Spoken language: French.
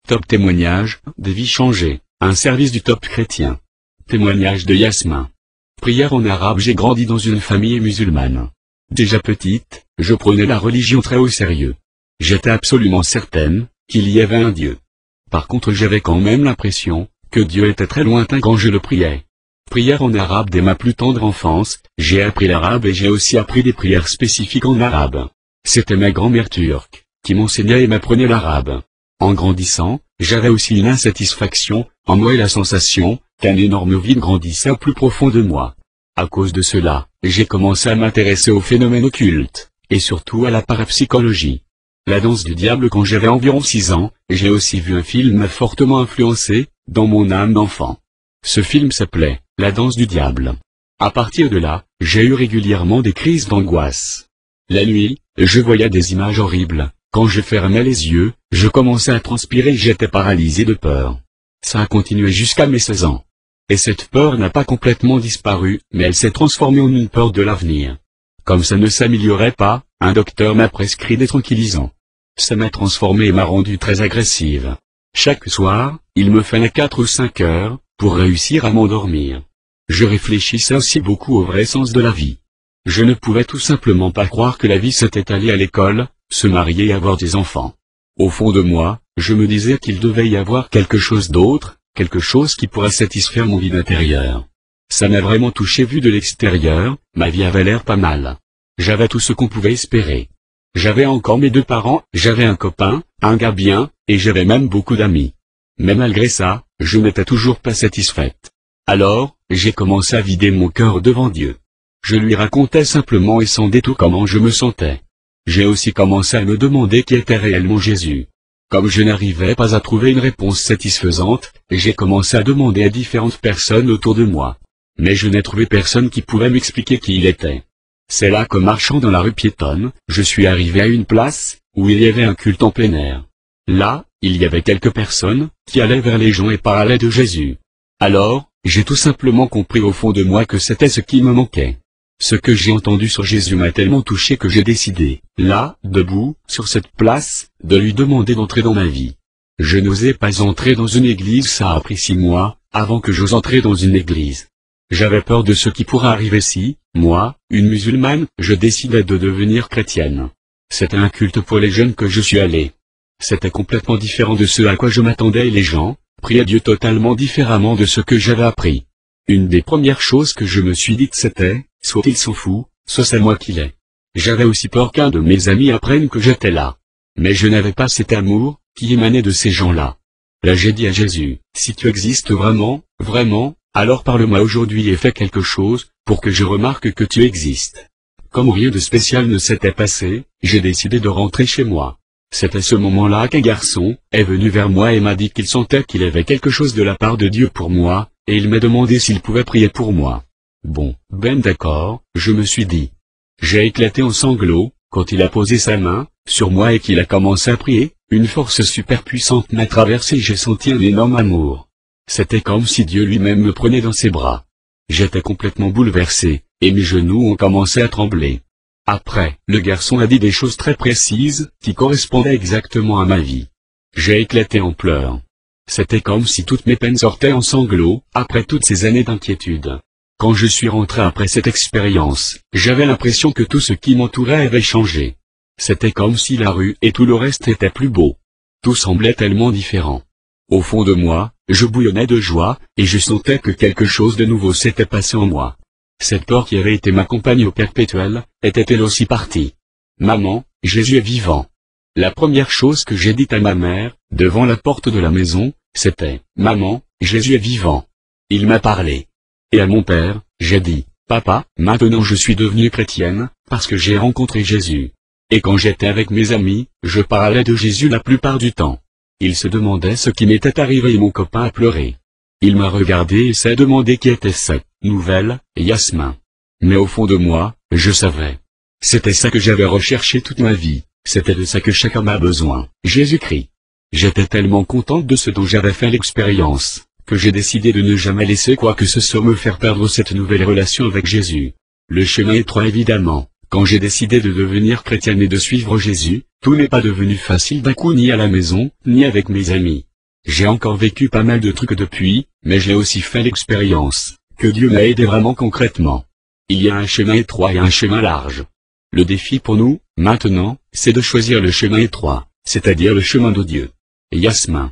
Top témoignage, des vies changées, un service du Top chrétien. Témoignage de Yasmin. Prière en arabe. J'ai grandi dans une famille musulmane. Déjà petite, je prenais la religion très au sérieux. J'étais absolument certaine qu'il y avait un Dieu. Par contre, j'avais quand même l'impression que Dieu était très lointain quand je le priais. Prière en arabe. Dès ma plus tendre enfance, j'ai appris l'arabe et j'ai aussi appris des prières spécifiques en arabe. C'était ma grand-mère turque qui m'enseignait et m'apprenait l'arabe. En grandissant, j'avais aussi une insatisfaction en moi et la sensation qu'un énorme vide grandissait au plus profond de moi. À cause de cela, j'ai commencé à m'intéresser aux phénomènes occultes, et surtout à la parapsychologie. La danse du diable. Quand j'avais environ 6 ans, j'ai aussi vu un film fortement influencé dans mon âme d'enfant. Ce film s'appelait « La danse du diable ». À partir de là, j'ai eu régulièrement des crises d'angoisse. La nuit, je voyais des images horribles. Quand je fermais les yeux, je commençais à transpirer et j'étais paralysé de peur. Ça a continué jusqu'à mes 16 ans. Et cette peur n'a pas complètement disparu, mais elle s'est transformée en une peur de l'avenir. Comme ça ne s'améliorait pas, un docteur m'a prescrit des tranquillisants. Ça m'a transformé et m'a rendu très agressive. Chaque soir, il me fallait 4 ou 5 heures pour réussir à m'endormir. Je réfléchissais aussi beaucoup au vrai sens de la vie. Je ne pouvais tout simplement pas croire que la vie s'était allée à l'école, se marier et avoir des enfants. Au fond de moi, je me disais qu'il devait y avoir quelque chose d'autre, quelque chose qui pourrait satisfaire mon vide intérieur. Ça m'a vraiment touché vu de l'extérieur, ma vie avait l'air pas mal. J'avais tout ce qu'on pouvait espérer. J'avais encore mes 2 parents, j'avais un copain, un gars bien, et j'avais même beaucoup d'amis. Mais malgré ça, je n'étais toujours pas satisfaite. Alors, j'ai commencé à vider mon cœur devant Dieu. Je lui racontais simplement et sans détour comment je me sentais. J'ai aussi commencé à me demander qui était réellement Jésus. Comme je n'arrivais pas à trouver une réponse satisfaisante, j'ai commencé à demander à différentes personnes autour de moi. Mais je n'ai trouvé personne qui pouvait m'expliquer qui il était. C'est là que marchant dans la rue piétonne, je suis arrivé à une place où il y avait un culte en plein air. Là, il y avait quelques personnes qui allaient vers les gens et parlaient de Jésus. Alors, j'ai tout simplement compris au fond de moi que c'était ce qui me manquait. Ce que j'ai entendu sur Jésus m'a tellement touché que j'ai décidé, là, debout, sur cette place, de lui demander d'entrer dans ma vie. Je n'osais pas entrer dans une église. Ça a pris 6 mois, avant que j'ose entrer dans une église. J'avais peur de ce qui pourrait arriver si, moi, une musulmane, je décidais de devenir chrétienne. C'était un culte pour les jeunes que je suis allé. C'était complètement différent de ce à quoi je m'attendais et les gens priaient Dieu totalement différemment de ce que j'avais appris. Une des premières choses que je me suis dites c'était, soit il s'en fout, soit c'est moi qui l'ai. J'avais aussi peur qu'un de mes amis apprenne que j'étais là. Mais je n'avais pas cet amour qui émanait de ces gens-là. Là j'ai dit à Jésus, si tu existes vraiment, alors parle-moi aujourd'hui et fais quelque chose pour que je remarque que tu existes. Comme rien de spécial ne s'était passé, j'ai décidé de rentrer chez moi. C'est à ce moment-là qu'un garçon est venu vers moi et m'a dit qu'il sentait qu'il avait quelque chose de la part de Dieu pour moi, et il m'a demandé s'il pouvait prier pour moi. Bon, ben d'accord, je me suis dit. J'ai éclaté en sanglots, quand il a posé sa main sur moi et qu'il a commencé à prier, une force super puissante m'a traversé et j'ai senti un énorme amour. C'était comme si Dieu lui-même me prenait dans ses bras. J'étais complètement bouleversé, et mes genoux ont commencé à trembler. Après, le garçon a dit des choses très précises, qui correspondaient exactement à ma vie. J'ai éclaté en pleurs. C'était comme si toutes mes peines sortaient en sanglots, après toutes ces années d'inquiétude. Quand je suis rentré après cette expérience, j'avais l'impression que tout ce qui m'entourait avait changé. C'était comme si la rue et tout le reste était plus beau. Tout semblait tellement différent. Au fond de moi, je bouillonnais de joie, et je sentais que quelque chose de nouveau s'était passé en moi. Cette peur qui avait été ma compagne au perpétuel, était elle aussi partie. Maman, Jésus est vivant. La première chose que j'ai dite à ma mère, devant la porte de la maison, c'était « Maman, Jésus est vivant ». Il m'a parlé. Et à mon père, j'ai dit « Papa, maintenant je suis devenue chrétienne, parce que j'ai rencontré Jésus ». Et quand j'étais avec mes amis, je parlais de Jésus la plupart du temps. Il se demandait ce qui m'était arrivé et mon copain a pleuré. Il m'a regardé et s'est demandé qui était cette nouvelle Yasmin. Mais au fond de moi, je savais. C'était ça que j'avais recherché toute ma vie, c'était de ça que chaque homme a besoin, Jésus-Christ. J'étais tellement contente de ce dont j'avais fait l'expérience, que j'ai décidé de ne jamais laisser quoi que ce soit me faire perdre cette nouvelle relation avec Jésus. Le chemin étroit évidemment. Quand j'ai décidé de devenir chrétienne et de suivre Jésus, tout n'est pas devenu facile d'un coup ni à la maison, ni avec mes amis. J'ai encore vécu pas mal de trucs depuis, mais j'ai aussi fait l'expérience que Dieu m'a aidé vraiment concrètement. Il y a un chemin étroit et un chemin large. Le défi pour nous, maintenant, c'est de choisir le chemin étroit, c'est-à-dire le chemin de Dieu. Yasmin.